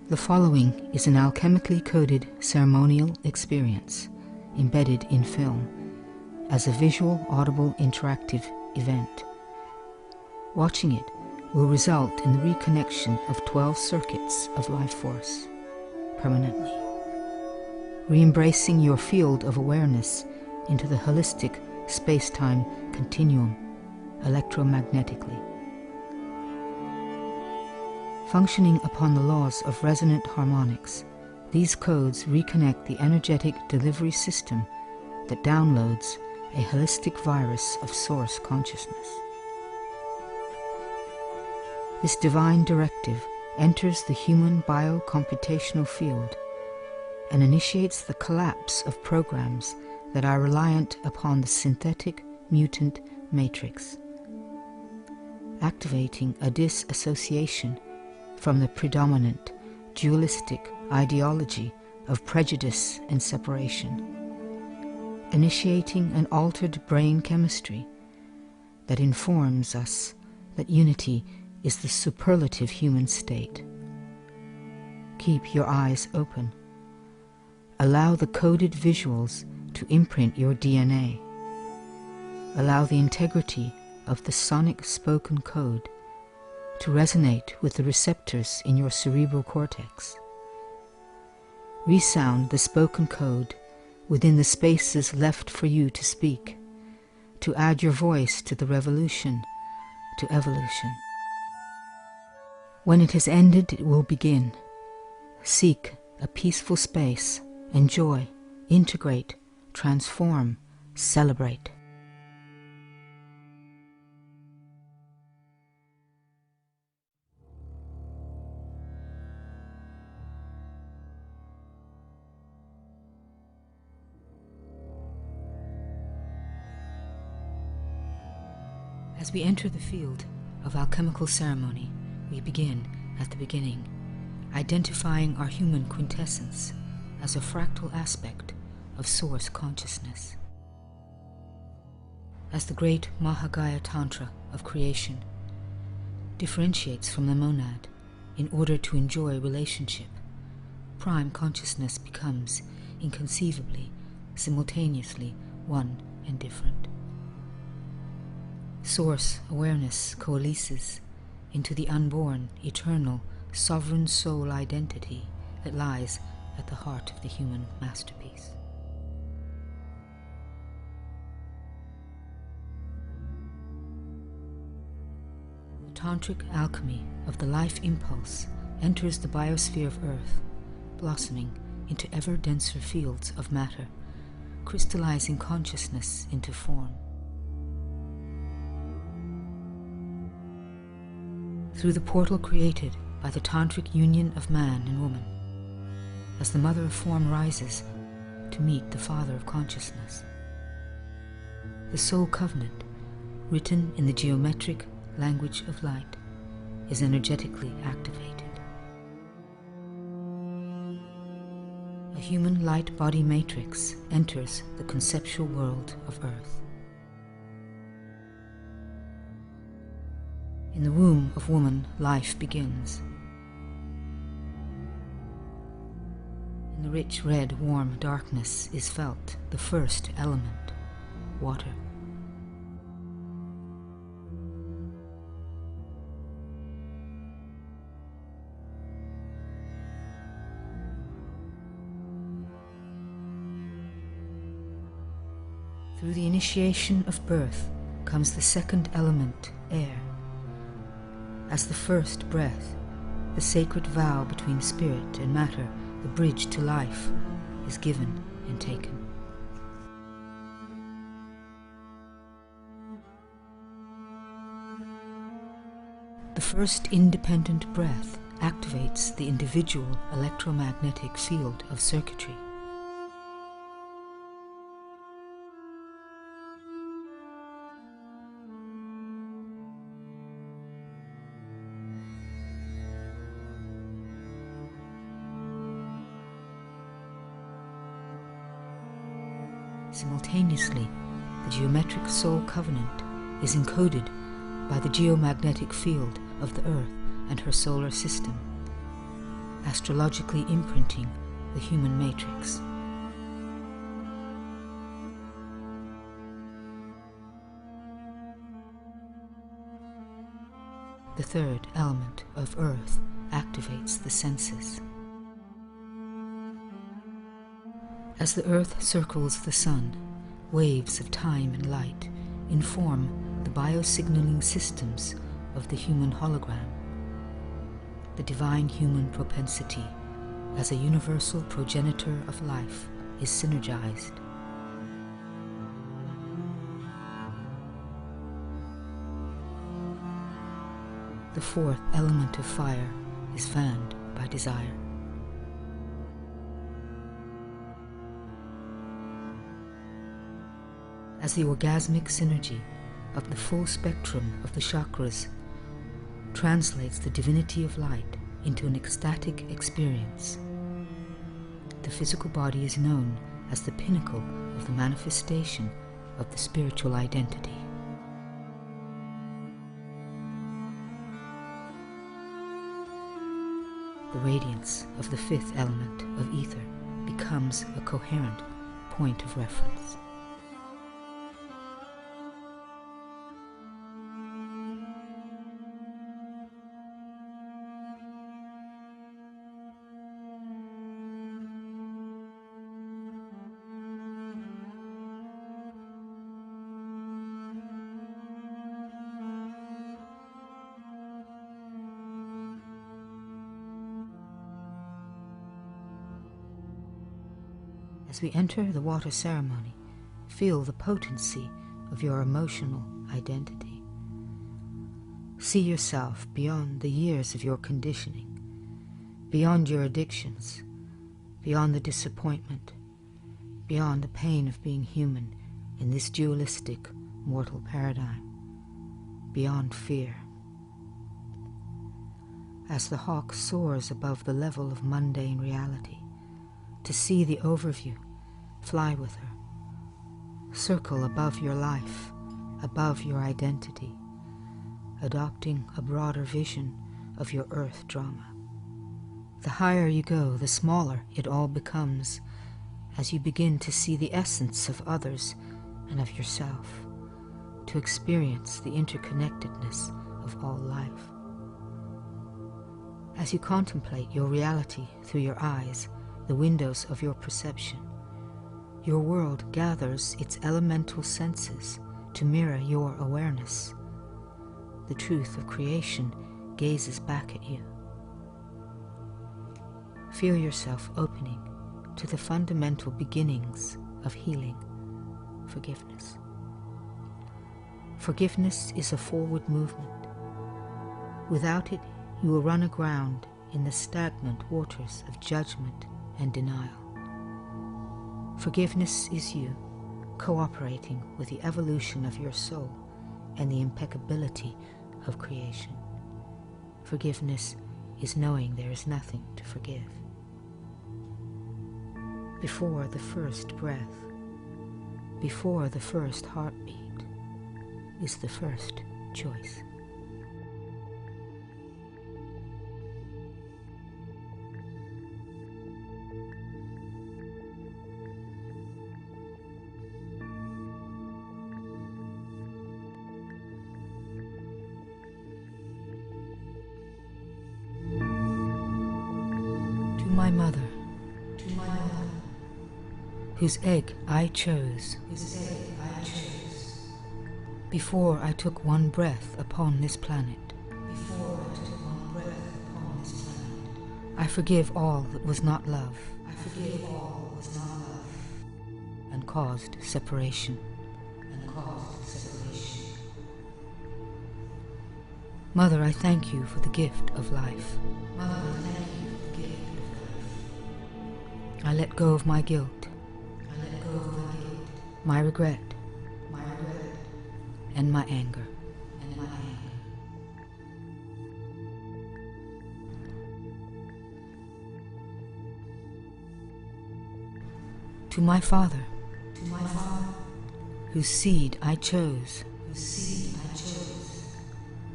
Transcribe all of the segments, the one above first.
The following is an alchemically coded ceremonial experience embedded in film as a visual, audible, interactive event. Watching it will result in the reconnection of 12 circuits of life force permanently, re-embracing your field of awareness into the holistic space-time continuum electromagnetically. Functioning upon the laws of resonant harmonics, these codes reconnect the energetic delivery system that downloads a holistic virus of source consciousness. This divine directive enters the human biocomputational field and initiates the collapse of programs that are reliant upon the synthetic mutant matrix, activating a disassociation from the predominant dualistic ideology of prejudice and separation, initiating an altered brain chemistry that informs us that unity is the superlative human state. Keep your eyes open. Allow the coded visuals to imprint your DNA. Allow the integrity of the sonic spoken code to resonate with the receptors in your cerebral cortex. Resound the spoken code within the spaces left for you to speak, to add your voice to the revolution, to evolution. When it has ended, it will begin. Seek a peaceful space, enjoy, integrate, transform, celebrate. As we enter the field of alchemical ceremony, we begin at the beginning, identifying our human quintessence as a fractal aspect of source consciousness. As the great Mahagaya Tantra of creation differentiates from the monad in order to enjoy relationship, prime consciousness becomes inconceivably, simultaneously one and different. Source awareness coalesces into the unborn, eternal, sovereign soul identity that lies at the heart of the human masterpiece. The tantric alchemy of the life impulse enters the biosphere of Earth, blossoming into ever denser fields of matter, crystallizing consciousness into form. Through the portal created by the tantric union of man and woman, as the mother of form rises to meet the father of consciousness, the soul covenant, written in the geometric language of light, is energetically activated. A human light body matrix enters the conceptual world of Earth. In the womb of woman, life begins. In the rich red, warm darkness is felt the first element, water. Through the initiation of birth comes the second element, air. As the first breath, the sacred vow between spirit and matter, the bridge to life, is given and taken. The first independent breath activates the individual electromagnetic field of circuitry. Simultaneously, the geometric soul covenant is encoded by the geomagnetic field of the Earth and her solar system, astrologically imprinting the human matrix. The third element of earth activates the senses. As the earth circles the sun, waves of time and light inform the biosignaling systems of the human hologram. The divine human propensity as a universal progenitor of life is synergized. The fourth element of fire is fanned by desire. As the orgasmic synergy of the full spectrum of the chakras translates the divinity of light into an ecstatic experience, the physical body is known as the pinnacle of the manifestation of the spiritual identity. The radiance of the fifth element of ether becomes a coherent point of reference. As we enter the water ceremony, feel the potency of your emotional identity. See yourself beyond the years of your conditioning, beyond your addictions, beyond the disappointment, beyond the pain of being human in this dualistic, mortal paradigm, beyond fear. As the hawk soars above the level of mundane reality, to see the overview, fly with her. Circle above your life, above your identity, adopting a broader vision of your earth drama. The higher you go, the smaller it all becomes as you begin to see the essence of others and of yourself, to experience the interconnectedness of all life. As you contemplate your reality through your eyes, the windows of your perception, your world gathers its elemental senses to mirror your awareness. The truth of creation gazes back at you. Feel yourself opening to the fundamental beginnings of healing, forgiveness. Forgiveness is a forward movement. Without it, you will run aground in the stagnant waters of judgment and denial. Forgiveness is you cooperating with the evolution of your soul and the impeccability of creation. Forgiveness is knowing there is nothing to forgive. Before the first breath, before the first heartbeat, is the first choice. My mother, whose egg I chose, before I took one breath upon this planet. I forgive all that was not love, and caused separation. Mother, I thank you for the gift of life. I let go of my guilt, my regret, and my anger. To my father, whose seed I chose,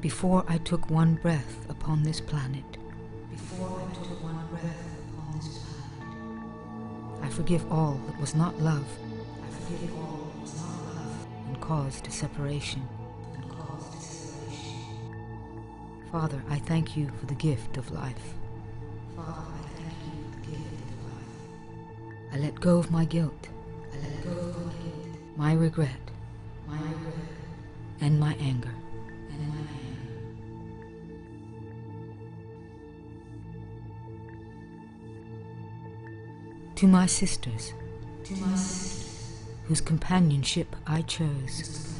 before I took one breath upon this planet. before I took one breath upon this planet. I forgive all that was not love. I forgive all that was not love and caused separation. Father, I thank you for the gift of life. Father, I thank you for the gift of life. I let go of my guilt. I let go of my guilt. My regret. My regret. And my anger. And my anger. To my sisters. To my sisters. Whose companionship I chose.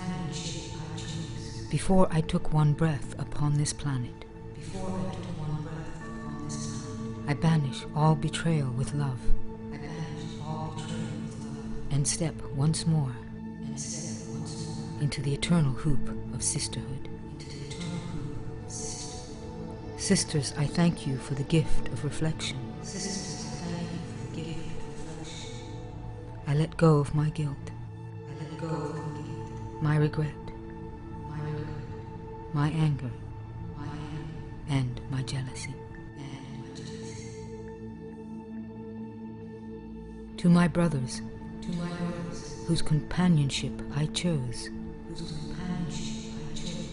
Before I took one breath upon this planet. Before I took one breath upon this planet. I banish all betrayal with love. I banish all betrayal with love. And step once more. And step once more. Into the eternal hoop of sisterhood. Into the eternal hoop of sisterhood. Sisters, I thank you for the gift of reflection. Sisters, I thank you for the gift of reflection. I let go of my guilt. I let go of my guilt. My regret. My anger, and my jealousy. To my brothers, whose companionship I chose,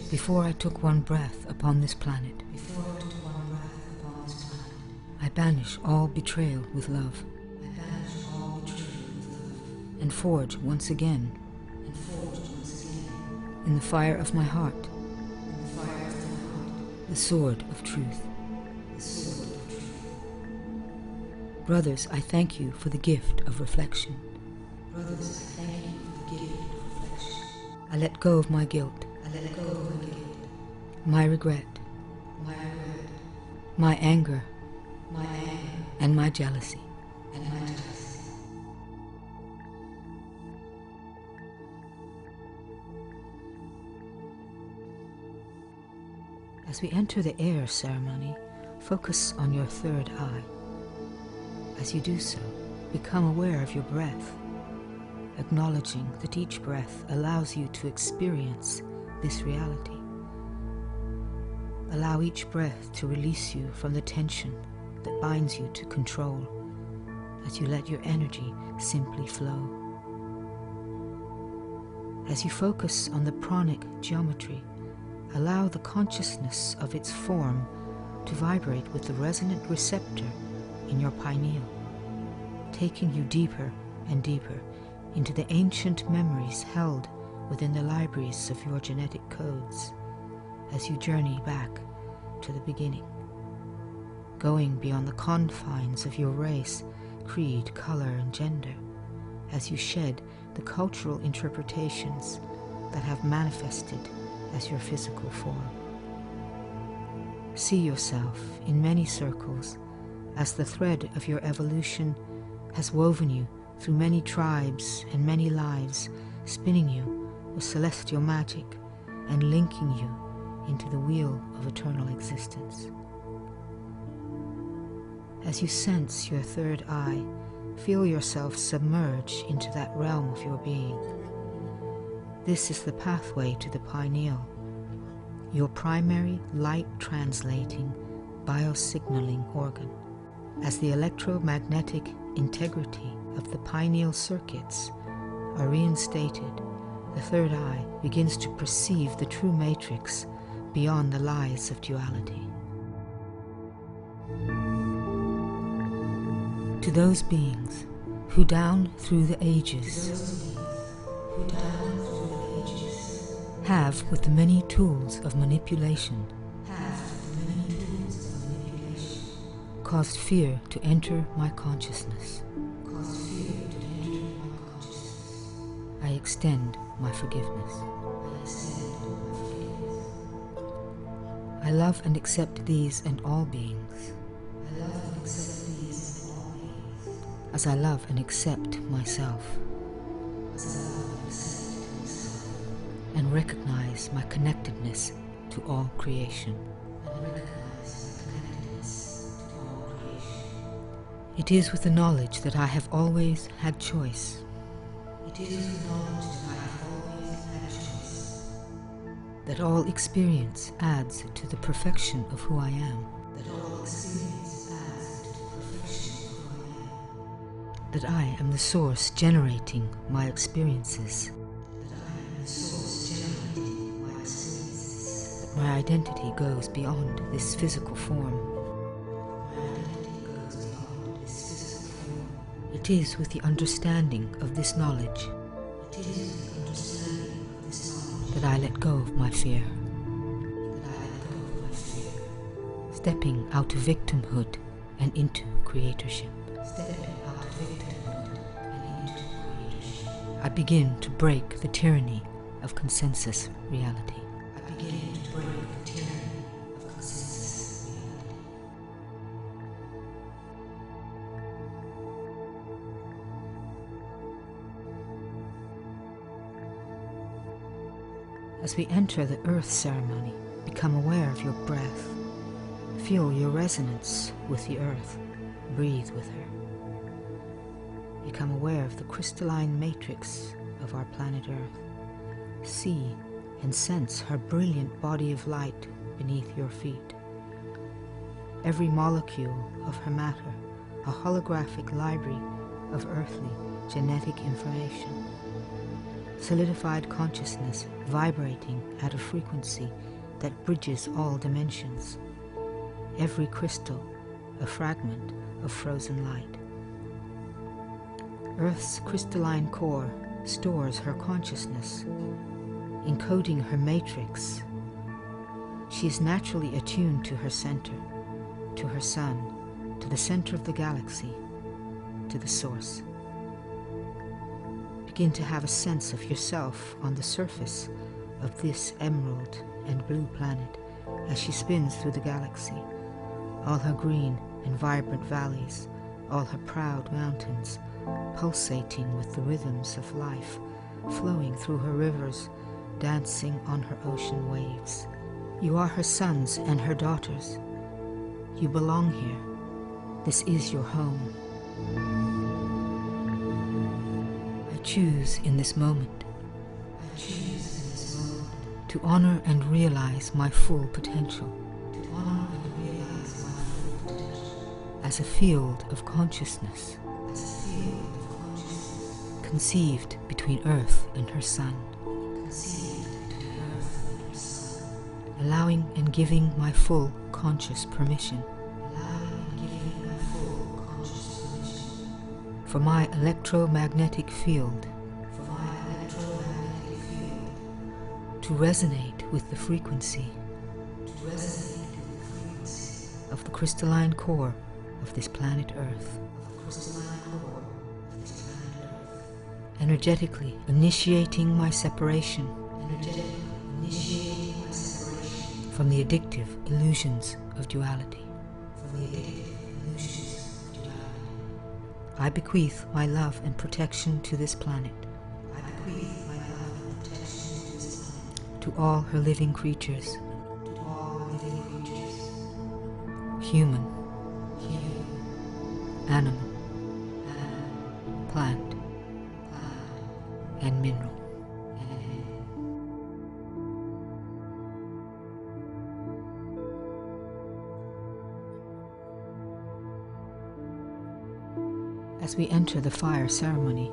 before I took one breath upon this planet, I banish all betrayal with love, and forge once again, in the fire of my heart, the sword of truth. Brothers, I thank you for the gift of reflection. Brothers, I thank you for the gift of reflection. I let go of my guilt. I let go of my guilt. My regret. My regret. My anger. My anger. And my jealousy. And my jealousy. As we enter the air ceremony, focus on your third eye. As you do so, become aware of your breath, acknowledging that each breath allows you to experience this reality. Allow each breath to release you from the tension that binds you to control, as you let your energy simply flow. As you focus on the pranic geometry, allow the consciousness of its form to vibrate with the resonant receptor in your pineal, taking you deeper and deeper into the ancient memories held within the libraries of your genetic codes as you journey back to the beginning, going beyond the confines of your race, creed, color, and gender, as you shed the cultural interpretations that have manifested as your physical form. See yourself in many circles as the thread of your evolution has woven you through many tribes and many lives, spinning you with celestial magic and linking you into the wheel of eternal existence. As you sense your third eye, feel yourself submerge into that realm of your being. This is the pathway to the pineal, your primary light-translating biosignaling organ. As the electromagnetic integrity of the pineal circuits are reinstated, the third eye begins to perceive the true matrix beyond the lies of duality. To those beings who down through the ages have, with the many tools of manipulation, caused fear to enter my consciousness, I extend my forgiveness. I love and accept these and all beings, as I love and accept myself, and recognize my connectedness to all creation. It is with the knowledge that I have always had choice. That all experience adds to the perfection of who I am. that I am the source generating my experiences, that my identity goes beyond this physical form. It is with the understanding of this knowledge that I let go of my fear, stepping out of victimhood and into creatorship. I begin to break the tyranny of consensus reality. As we enter the earth ceremony, become aware of your breath. Feel your resonance with the earth. Breathe with her. Become aware of the crystalline matrix of our planet Earth. See and sense her brilliant body of light beneath your feet. Every molecule of her matter, a holographic library of earthly genetic information. Solidified consciousness vibrating at a frequency that bridges all dimensions. Every crystal a fragment of frozen light. Earth's crystalline core stores her consciousness, encoding her matrix. She is naturally attuned to her center, to her sun, to the center of the galaxy, to the source. Begin to have a sense of yourself on the surface of this emerald and blue planet as she spins through the galaxy, all her green and vibrant valleys, all her proud mountains, pulsating with the rhythms of life, flowing through her rivers, dancing on her ocean waves. You are her sons and her daughters. You belong here. This is your home. I choose in this moment to honor and realize my full potential. As a field of consciousness, conceived between Earth and her sun, allowing and giving my full conscious permission for my electromagnetic field to resonate with the frequency of the crystalline core of this planet Earth. Energetically initiating my separation from the addictive illusions of duality. I bequeath my love and protection to this planet, to all her living creatures, human, animal, plant, and mineral. As we enter the fire ceremony,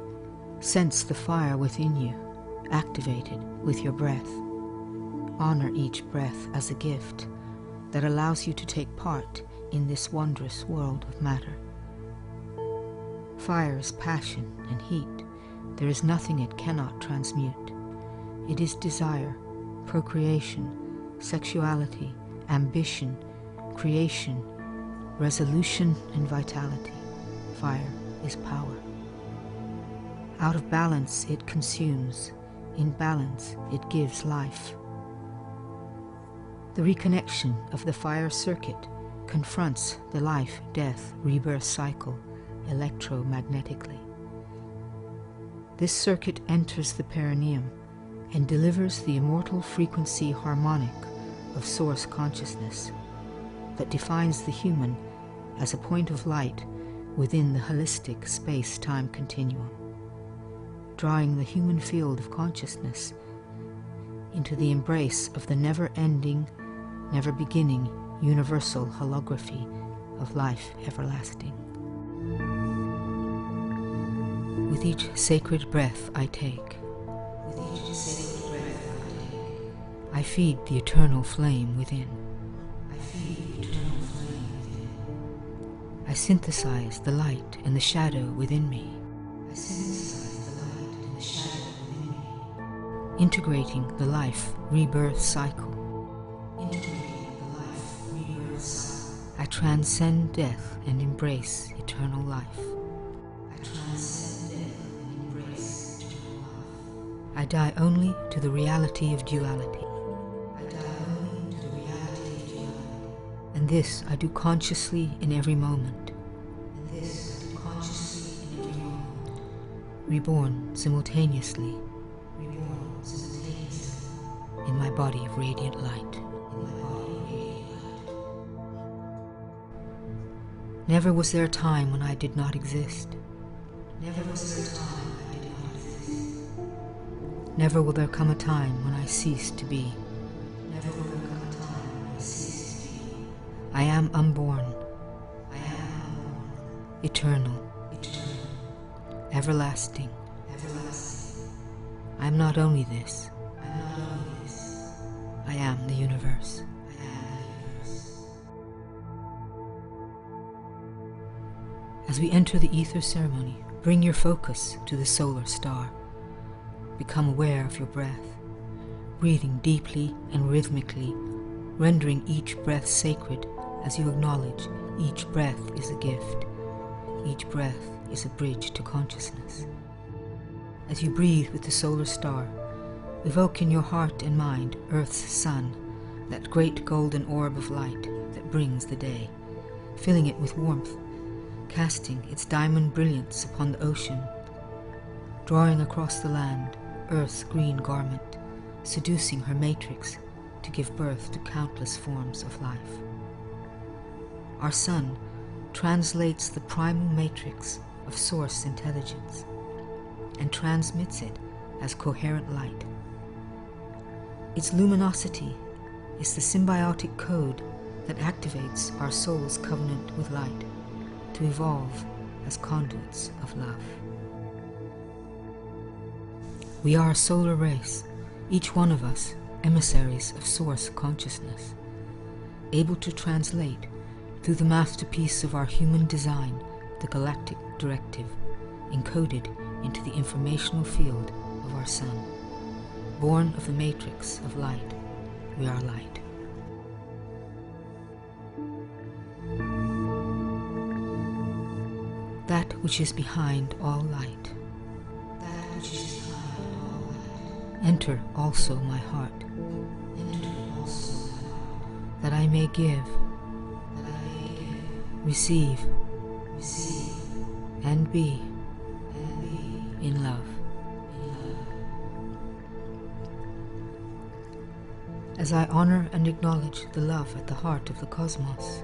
sense the fire within you, activated with your breath. Honor each breath as a gift that allows you to take part in this wondrous world of matter. Fire is passion and heat. There is nothing it cannot transmute. It is desire, procreation, sexuality, ambition, creation, resolution, and vitality. Fire is power. Out of balance, it consumes. In balance, it gives life. The reconnection of the fire circuit confronts the life, death, rebirth cycle electromagnetically. This circuit enters the perineum and delivers the immortal frequency harmonic of source consciousness that defines the human as a point of light within the holistic space-time continuum, drawing the human field of consciousness into the embrace of the never-ending, never-beginning universal holography of life everlasting. With each sacred breath I take, I feed the eternal flame within. I synthesize the light and the shadow within me. Integrating the life rebirth cycle. I transcend death and embrace eternal life. I die only to the reality of duality. And this I do consciously in every moment. Reborn simultaneously in my body of radiant light. Never was there a time when I did not exist. Never will there come a time when I cease to be. I am unborn, eternal, everlasting. I am not only this, I am the universe. As we enter the ether ceremony, bring your focus to the solar star. Become aware of your breath, breathing deeply and rhythmically, rendering each breath sacred as you acknowledge each breath is a gift. Each breath is a bridge to consciousness. As you breathe with the solar star, evoke in your heart and mind Earth's sun, that great golden orb of light that brings the day, filling it with warmth, casting its diamond brilliance upon the ocean, drawing across the land Earth's green garment, seducing her matrix to give birth to countless forms of life. Our sun translates the primal matrix of source intelligence and transmits it as coherent light. Its luminosity is the symbiotic code that activates our soul's covenant with light to evolve as conduits of love. We are a solar race, each one of us emissaries of source consciousness, able to translate through the masterpiece of our human design the galactic directive encoded into the informational field of our sun. Born of the matrix of light, we are light. That which is behind all light. Enter also my heart, that I may give, receive, and be in love. As I honor and acknowledge the love at the heart of the cosmos,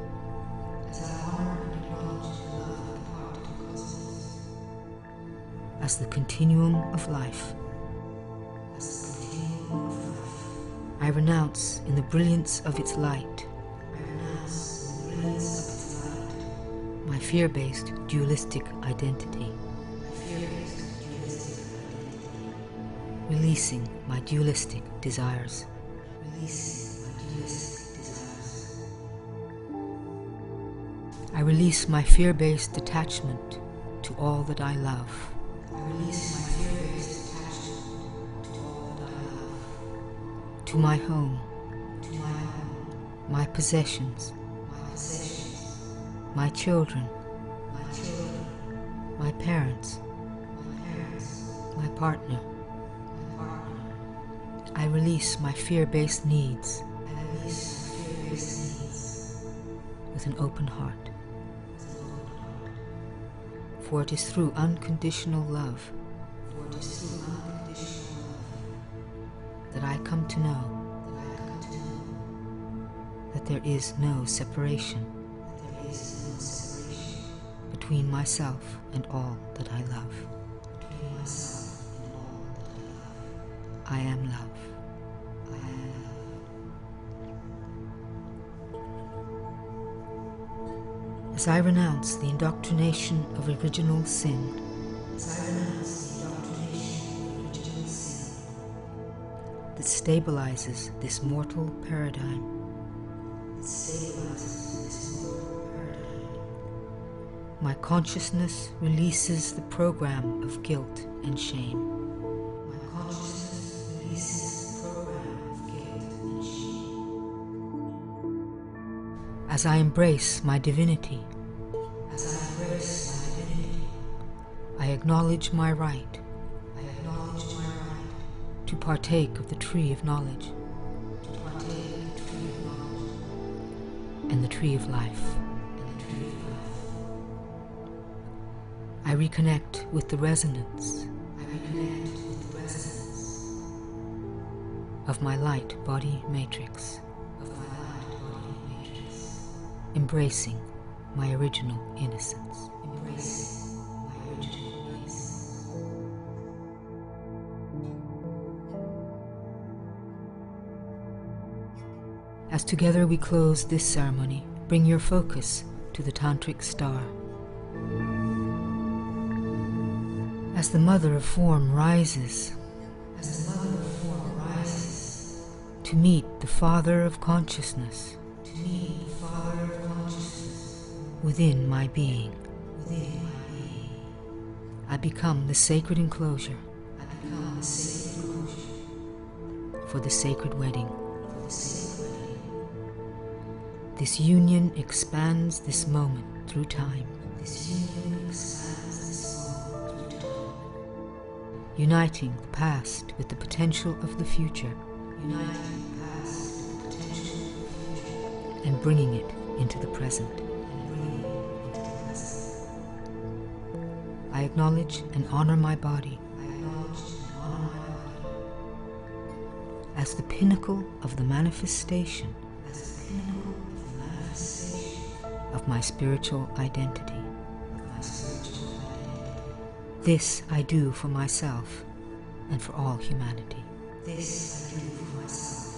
as the continuum of life, I renounce in the brilliance of its light my fear-based dualistic identity, releasing my dualistic desires. I release my fear-based attachment to all that I love. To my home, my possessions, my children, my parents, my partner. I release my fear-based needs with an open heart. For it is through unconditional love that I come to know that there is no separation between myself and all that I love. I am love. As I renounce the indoctrination of original sin, that stabilizes this mortal paradigm. My consciousness releases the program of guilt and shame. As I embrace my divinity, I acknowledge my right to partake of the tree of knowledge and the tree of life. I reconnect with the resonance of my light body matrix, embracing my original innocence. As together we close this ceremony, bring your focus to the tantric star. As the mother of form rises to meet the father of consciousness within my being, I become the sacred enclosure for the sacred wedding. This union expands this moment through time. Uniting the past with the potential of the future. And bringing it into the present. I acknowledge and honor my body as the pinnacle of the manifestation of my spiritual identity. This I do for myself and for all humanity. This I do for myself